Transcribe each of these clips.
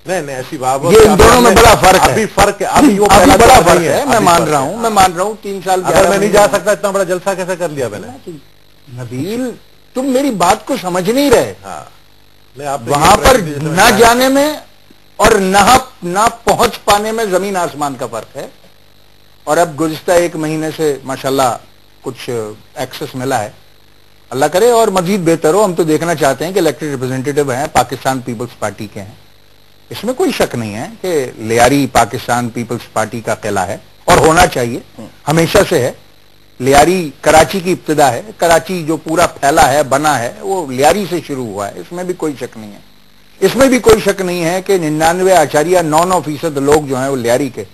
نہیں ایسی بات یہ ان دونوں میں بڑا فرق ہے. ابھی فرق ہے, ابھی وہ بڑا فرق ہے. میں مان رہا ہوں 3 سال اگر میں نہیں جا سکتا اتنا بڑا جلسہ کیسے کر لیا میں نے؟ نبیل تم میری بات کو سمجھ نہیں رہے. ہاں وہاں پر نہ جانے میں اور نہ پہنچ پانے میں زمین آسمان کا فرق ہے. اور اب گزشتہ 1 مہینے سے ماشاءاللہ کچھ ایکسس ملا ہے, اللہ کرے اور مزید بہتر ہو. ہم تو دیکھنا چاہتے ہیں کہ الیکٹڈ ریپرزینٹیٹو ہیں, پاکستان پیپلز پارٹی کے ہیں, اس میں کوئی شک نہیں ہے کہ لیاری پاکستان پیپلز پارٹی کا قلعہ ہے اور ہونا چاہیے, ہمیشہ سے ہے. لیاری کراچی کی ابتدا ہے, کراچی جو پورا پھیلا ہے بنا ہے وہ لیاری سے شروع ہوا ہے, اس میں بھی کوئی شک نہیں ہے. اس میں بھی کوئی شک نہیں ہے کہ 99.99% لوگ جو ہیں وہ لیاری کے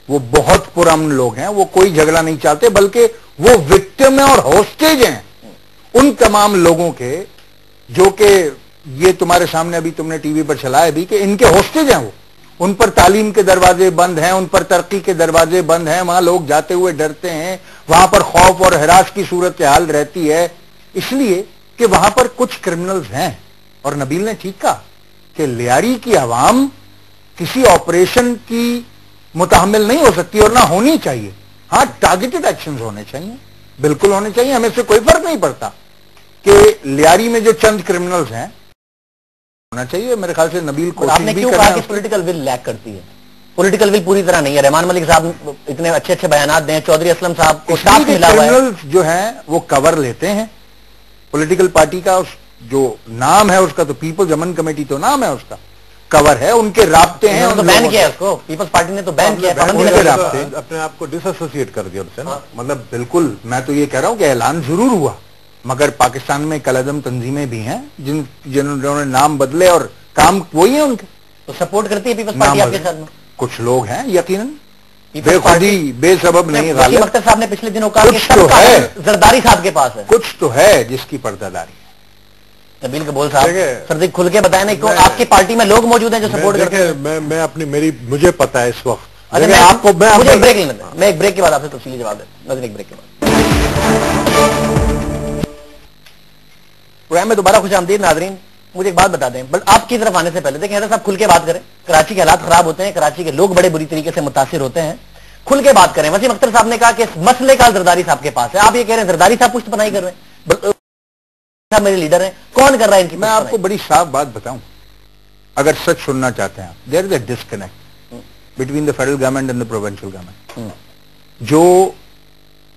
وہ بہت پرامن لوگ ہیں, وہ کوئی جھگڑا نہیں چاہتے بلکہ وہ وکٹم ہیں اور ہوسٹیج ہیں ان تمام لوگوں کے جو کہ یہ تمہارے سامنے ابھی تم نے ٹی وی پر چلایا بھی کہ ان کے ہوسٹیج ہیں. وہ ان پر تعلیم کے دروازے بند ہیں, ان پر ترقی کے دروازے بند ہیں, وہاں لوگ جاتے ہوئے ڈرتے ہیں, وہاں پر خوف اور ہراس کی صورتحال رہتی ہے, اس لیے کہ وہاں پر کچھ کرمنلز ہیں. اور نبیل نے ٹھیک کہا کہ لیاری کی عوام کسی آپریشن کی متحمل نہیں ہو سکتی اور نہ ہونی چاہیے. ہاں ٹارگیٹڈ ایکشنز ہونے چاہیے, بالکل ہونے چاہیے, ہمیں سے کوئی فرق نہیں پڑتا کہ لیاری میں جو چند کرمنلز ہیں ہونا چاہیے. میرے خیال سے نبیل کو آپ نے کیوں کہا کہ پولیٹیکل ول لیک کرتی ہے؟ پولیٹیکل ول پوری طرح نہیں ہے. رحمان ملک صاحب اتنے اچھے بیانات دیں, چودھری اسلم صاحب کو ٹاسک ملا ہوا ہے. کرمنلز جو ہیں وہ کور لیتے ہیں پولیٹیکل پارٹی کا, جو نام ہے اس کا تو پیپلز امن کمیٹی تو نام ہے, اس کا کور ہے, ان کے رابطے ہیں. بین کیا ہے اس کو, پیپلز پارٹی نے تو بین کیا ہے, اپنے آپ کو ڈس ایسوسیٹ کر دیا ان سے. مطلب بالکل میں تو یہ کہہ رہا ہوں کہ اعلان ضرور ہوا, مگر پاکستان میں کالعدم تنظیمیں بھی ہیں جنہوں نے نام بدلے اور کام وہی ہیں ان کے. تو سپورٹ کرتی ہے پیپلز پارٹی آپ کے ساتھ میں؟ کچھ لوگ ہیں یقیناً, بے خودی بے سبب نہیں. وسیم اختر صاحب نے پچھلے دنوں کہا کہ سب کا زرداری صاحب کے پاس ہے. کچھ تو ہے جس کی پردہ داری ہے. نبیل قبول صاحب سر کھل کے بتائیں نا, آپ کی پارٹی میں لوگ موجود ہیں جو سپورٹ کرتے ہیں؟ میں اپنی مجھے پتا ہے اس وقت. آپ کو مجھے بریک نہیں لگا, میں ایک بریک کے بعد آپ سے تفصیلی جواب دیں. ایک بریک کے بعد پروگرام میں دوبارہ خوش آمدید. ناظرین مجھے ایک بات بتا دیں, بٹ آپ کی طرف آنے سے پہلے دیکھیں صاحب کھل کے بات کریں. کراچی کے حالات خراب ہوتے ہیں, کراچی کے لوگ بڑے بری طریقے سے متاثر ہوتے ہیں, کھل کے بات کریں. وسیم اختر صاحب نے کہا کہ اس مسئلے کا زرداری صاحب کے پاس ہے. آپ یہ کہہ رہے ہیں زرداری صاحب پشت پناہی کر رہے ہیں, میرے لیڈر ہیں, کون کر رہا ہے ان کی؟ میں آپ کو بڑی صاف بات بتاؤں, اگر سچ سننا چاہتے ہیں آپ, there is a disconnect between the federal government and the provincial government. جو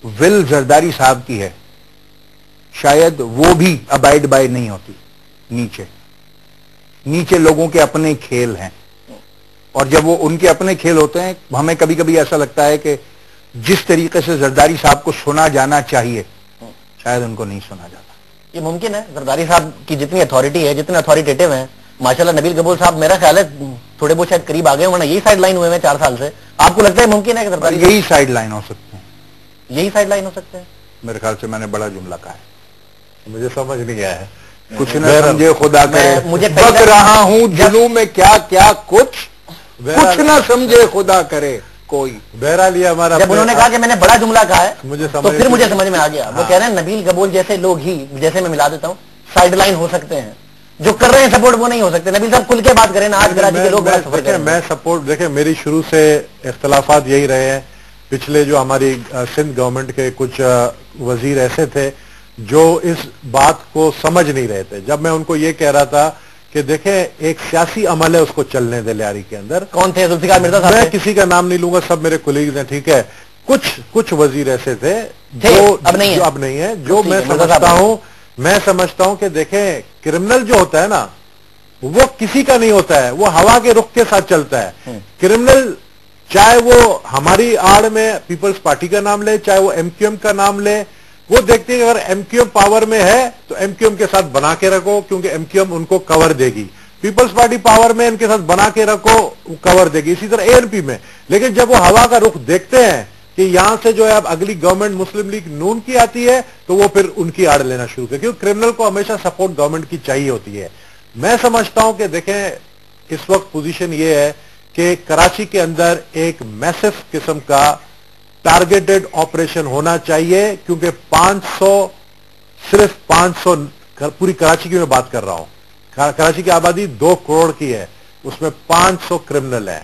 ول زرداری صاحب کی ہے شاید وہ بھی ابائڈ بائی نہیں ہوتی. نیچے لوگوں کے اپنے کھیل ہیں, اور جب وہ ان کے اپنے کھیل ہوتے ہیں ہمیں کبھی کبھی ایسا لگتا ہے کہ جس طریقے سے زرداری صاحب کو سنا جانا چاہیے شاید ان کو نہیں سنا جاتا. یہ ممکن ہے زرداری صاحب کی جتنی اتھارٹی ہے, جتنے اتھارٹیٹیو ہیں ماشاءاللہ. نبیل قبول صاحب میرا خیال ہے تھوڑے بہت شاید قریب آ گئے, ورنہ یہی سائڈ لائن ہوئے ہیں 4 سال سے. آپ کو لگتا ہے ممکن ہے کہ زرداری یہی سائڈ لائن ہو سکتے ہیں؟ یہی سائڈ لائن ہو سکتے ہیں. میرے خیال سے میں نے بڑا جملہ کہا ہے, مجھے سمجھ نہیں آیا ہے. کچھ نہ سمجھے خدا کرے, مجھے بک رہا ہوں جنوں میں کیا کیا کچھ نہ سمجھے خدا کرے کوئی. بہرحال یہ ہمارا, جب انہوں نے کہا کہ میں نے بڑا جملہ کہا ہے تو پھر مجھے سمجھ میں آ گیا. وہ کہہ رہے ہیں نبیل قبول جیسے لوگ ہی, جیسے میں ملا دیتا ہوں, سائیڈ لائن ہو سکتے ہیں, جو کر رہے ہیں سپورٹ وہ نہیں ہو سکتے. نبیل صاحب کھل کے بات کریں نا, آج کراچی کے لوگ بڑا سفر کریں. میں سپورٹ, دیکھیں میری شروع سے اختلافات یہی رہے ہیں. پچھلے جو ہماری سندھ گورنمنٹ کے کچھ وزیر ایسے تھے جو اس بات کو سمجھ نہیں رہے تھے. جب میں ان کو یہ کہہ رہا تھا کہ دیکھیں ایک سیاسی عمل ہے, اس کو چلنے دے لیاری کے اندر. کون تھے؟ ذوالفقار مرزا صاحب. میں کسی کا نام نہیں لوں گا, سب میرے کولیگز ہیں, ٹھیک ہے. کچھ وزیر ایسے تھے جو اب نہیں ہے, جو میں سمجھتا ہوں کہ دیکھیں کرمنل جو ہوتا ہے نا وہ کسی کا نہیں ہوتا ہے, وہ ہوا کے رخ کے ساتھ چلتا ہے. کرمنل چاہے وہ ہماری آڑ میں پیپلز پارٹی کا نام لے, چاہے وہ ایم کیو ایم کا نام لے, وہ دیکھتے ہیں کہ اگر ایم کیو ایم پاور میں ہے تو ایم کیو ایم کے ساتھ بنا کے رکھو, کیونکہ ایم کیو ایم ان کو کور دے گی. پیپلز پارٹی پاور میں, ان کے ساتھ بنا کے رکھو, کور دے گی. اسی طرح اے این پی میں. لیکن جب وہ ہوا کا رخ دیکھتے ہیں کہ یہاں سے جو ہے اب اگلی گورنمنٹ مسلم لیگ نون کی آتی ہے تو وہ پھر ان کی آڑ لینا شروع کرے, کیونکہ کرمنل کو ہمیشہ سپورٹ گورنمنٹ کی چاہیے ہوتی ہے. میں سمجھتا ہوں کہ دیکھیں اس وقت پوزیشن یہ ہے کہ کراچی کے اندر ایک میسو قسم کا ٹارگیٹڈ آپریشن ہونا چاہیے, کیونکہ 500 صرف 500 پوری کراچی کی میں بات کر رہا ہوں, کراچی کی آبادی 2 کروڑ کی ہے, اس میں 500 کرمنل ہیں.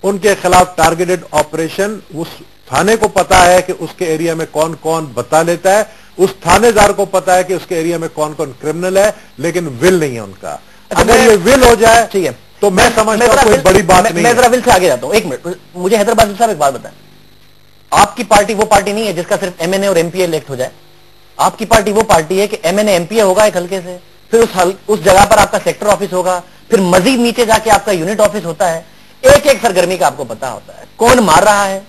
ان کے خلاف ٹارگیٹڈ آپریشن. اس تھانے کو پتا ہے کہ اس کے ایریا میں کون کون بتا لیتا ہے, اس تھانے دار کو پتا ہے کہ اس کے ایریا میں کون کون کرمنل ہے, لیکن ول نہیں ہے ان کا. اگر یہ ول ہو جائے ٹھیک ہے تو میں سمجھتا ہوں کوئی بڑی بات نہیں. میں ذرا ول سے آگے جاتا ہوں. ایک منٹ مجھے حیدرآباد صاحب ایک بات بتائیں. آپ کی پارٹی وہ پارٹی نہیں ہے جس کا صرف ایم این اے اور ایم پی اے الیکٹ ہو جائے. آپ کی پارٹی وہ پارٹی ہے کہ M N A M P A ہوگا ایک حلقے سے, پھر اس جگہ پر آپ کا سیکٹر آفس ہوگا, پھر مزید نیچے جا کے آپ کا یونٹ آفس ہوتا ہے. ایک ایک سرگرمی کا آپ کو پتا ہوتا ہے, کون مار رہا ہے,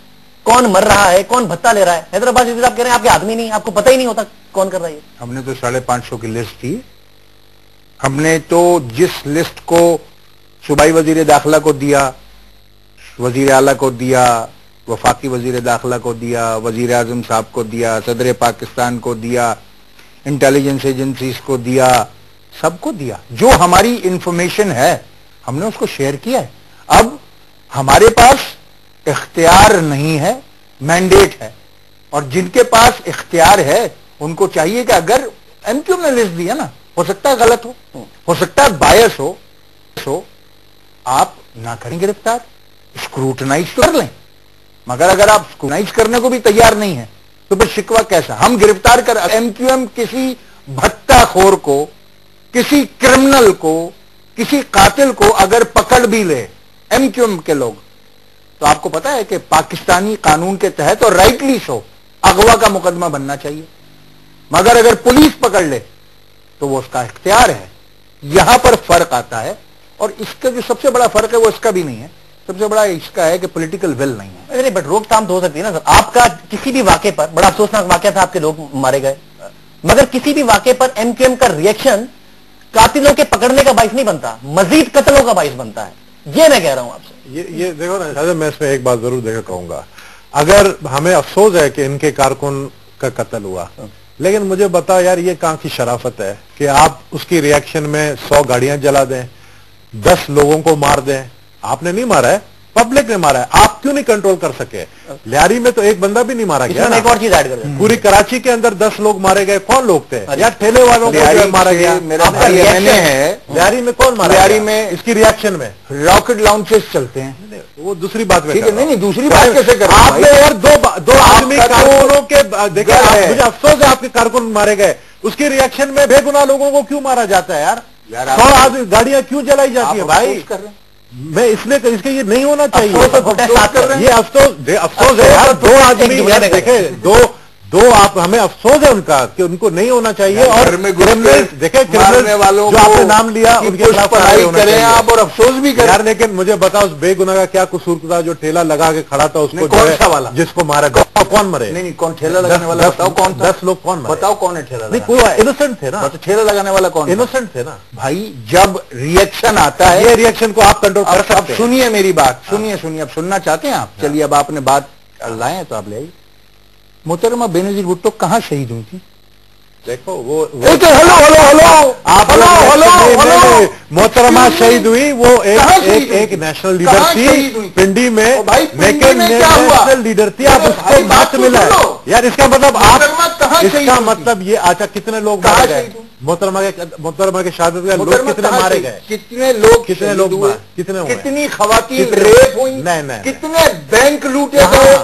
کون مر رہا ہے, کون بھتہ لے رہا ہے. حیدرآباد صاحب کہہ رہے ہیں آپ کے آدمی نہیں, آپ کو پتہ ہی نہیں ہوتا کون کر رہا ہے. ہم نے تو 550 کی لسٹ تھی. ہم نے تو جس لسٹ کو صوبائی وزیر داخلہ کو دیا, وزیر اعلیٰ کو دیا, وفاقی وزیر داخلہ کو دیا, وزیر اعظم صاحب کو دیا, صدر پاکستان کو دیا, انٹیلیجنس ایجنسیز کو دیا, سب کو دیا. جو ہماری انفارمیشن ہے ہم نے اس کو شیئر کیا ہے. اب ہمارے پاس اختیار نہیں ہے, مینڈیٹ ہے. اور جن کے پاس اختیار ہے ان کو چاہیے کہ اگر ایم کیو نے لسٹ دیا نا, ہو سکتا ہے غلط ہو سکتا ہے بائس ہو, آپ نہ کریں گرفتار, اسکروٹنائز تو کر لیں. مگر اگر آپ اسکروٹنائز کرنے کو بھی تیار نہیں ہیں تو پھر شکوہ کیسا؟ ہم گرفتار کر ایم کیو ایم کسی بھٹا خور کو, کسی کرمنل کو, کسی قاتل کو اگر پکڑ بھی لے ایم کیو ایم کے لوگ, تو آپ کو پتا ہے کہ پاکستانی قانون کے تحت اور رائٹلی سو اغوا کا مقدمہ بننا چاہیے. مگر اگر پولیس پکڑ لے تو وہ اس کا اختیار ہے. یہاں پر فرق آتا ہے, اور اس کا جو سب سے بڑا فرق ہے وہ اس کا بھی نہیں ہے, سب سے بڑا اس کا ہے کہ پولیٹیکل ول نہیں ہے. بٹ روک تھام تو ہو سکتی ہے نا سر. آپ کا کسی بھی واقعے پر, بڑا افسوسناک واقعہ تھا, آپ کے لوگ مارے گئے, مگر کسی بھی واقعے پر ایم کیو ایم کا ریئیکشن قاتلوں کے پکڑنے کا باعث نہیں بنتا, مزید قتلوں کا باعث بنتا ہے. یہ میں کہہ رہا ہوں آپ سے. یہ دیکھو نا, میں اس میں ایک بات ضرور دیکھا کہوں گا. اگر ہمیں افسوس ہے کہ ان کے کارکن کا قتل ہوا, لیکن مجھے بتا یار یہ کہاں کی شرافت ہے کہ آپ اس کی ریئیکشن میں 100 گاڑیاں جلا دیں, 10 لوگوں کو مار دیں. آپ نے نہیں مارا ہے, پبلک نے مارا ہے. آپ کیوں نہیں کنٹرول کر سکے؟ لیاری میں تو ایک بندہ بھی نہیں مارا گیا. ایک اور چیز ایڈ کر دیں, پوری کراچی کے اندر 10 لوگ مارے گئے. کون لوگ تھے یار؟ ٹھیلے والوں کو مارا گیا. لیاری میں کون مارا؟ لیاری میں اس کی ریئیکشن میں راکٹ لانچز چلتے ہیں, وہ دوسری بات میں نہیں, دوسری بات کیسے کر آپ نے یار دو آدمی کارکنوں کے دیکھا, مجھے افسوس ہے آپ کے کارکن مارے گئے. اس کی ریئیکشن میں بے گناہ لوگوں کو کیوں مارا جاتا ہے یار؟ 100 آدمی گاڑیاں کیوں جلائی جاتی ہیں بھائی؟ میں اس کے یہ نہیں ہونا چاہیے. یہ افسوس ہے یار. 2 آدمی دیکھیں, دو آپ, ہمیں افسوس ہے ان کا کہ ان کو نہیں ہونا چاہیے. اور دیکھیں کرمنل والوں جو آپ نے نام لیا ان کے خلاف کریں آپ, اور افسوس بھی کریں یار. لیکن مجھے بتاؤ اس بے گناہ کا کیا قصور تھا جو ٹھیلا لگا کے کھڑا تھا؟ اس کو کون سا والا جس کو مارا گیا کون مرے؟ نہیں, کون ٹھیلا لگانے والا بتاؤ, کون 10 لوگ کون مرے بتاؤ, کون ہے ٹھیلا؟ نہیں کوئی انوسنٹ تھے نا. ٹھیلا لگانے والا کون؟ انوسنٹ تھے نا بھائی. جب ریئیکشن آتا ہے, یہ ریئیکشن کو آپ کنٹرول کر سکتے ہیں. سنیے میری بات, سنیے اب سننا چاہتے ہیں آپ؟ چلیے اب آپ نے بات لائے تو آپ لے آئیے. محترمہ بینظیر بھٹو کہاں شہید ہوئی تھی؟ دیکھو وہ ہلو محترمہ شہید ہوئی, وہ ایک نیشنل لیڈر تھی پنڈی میں, لیکن نیشنل لیڈر تھی. آپ اس کو بات ملا ہے یار. اس کا مطلب اس کا مطلب یہ آچا کتنے لوگ مارے گئے محترمہ کے شہادت کے لوگ کتنے مارے گئے؟ کتنے لوگ کتنی خواتین ریپ ہوئی, کتنے بینک لوٹے گئے؟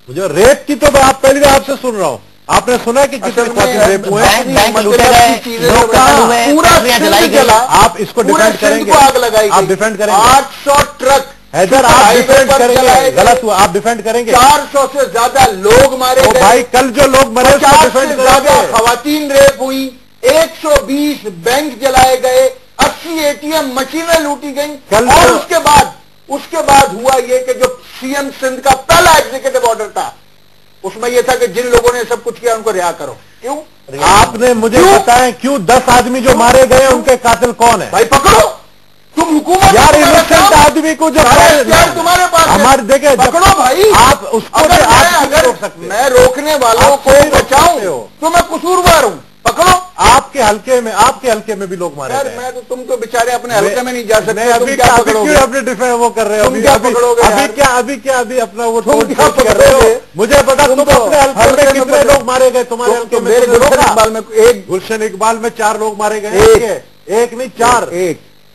مجھے ریپ کی تو میں آپ پہلی بار آپ سے سن رہا ہوں. آپ نے سنا کہ کتنے خواتین ریپ ہوئے؟ آپ اس کو ڈیفینڈ کریں گے؟ آپ ڈیفینڈ کریں گے؟ 800 ٹرک حیدر آپ ڈیفینڈ کریں گے؟ غلط ہوا, آپ ڈیفینڈ کریں گے؟ 400 سے زیادہ لوگ مارے گئے بھائی. کل جو لوگ مرے 50 سے زیادہ خواتین ریپ ہوئی, 120 بینک جلائے گئے, 80 ATM مشینیں لوٹی گئیں. اور اس کے بعد ہوا یہ کہ جو سی ایم سندھ کا پہلا ایگزیکٹو آرڈر تھا اس میں یہ تھا کہ جن لوگوں نے سب کچھ کیا ان کو رہا کرو. کیوں؟ آپ نے مجھے بتائیں کیوں 10 آدمی جو مارے گئے ان کے قاتل کون ہے؟ بھائی پکڑو, تم حکومت یار انوسنٹ آدمی کو جو تمہارے پاس ہمارے دیکھیں پکڑو بھائی. آپ اس کو میں روکنے والوں کو بچاؤں تو میں قصوروار ہوں. پکڑو. آپ کے حلقے میں بھی لوگ مارے گئے. میں تو تم تو بیچارے اپنے حلقے میں نہیں جا سکتے. اپنے ڈیفینس وہ کر رہے ہو ابھی کیا اپنا وہ کر رہے ہو؟ مجھے بتا تم اپنے حلقے میں کتنے لوگ مارے گئے؟ تمہارے حلقے میں گلشن اقبال میں 4 لوگ مارے گئے. ایک نہیں 4.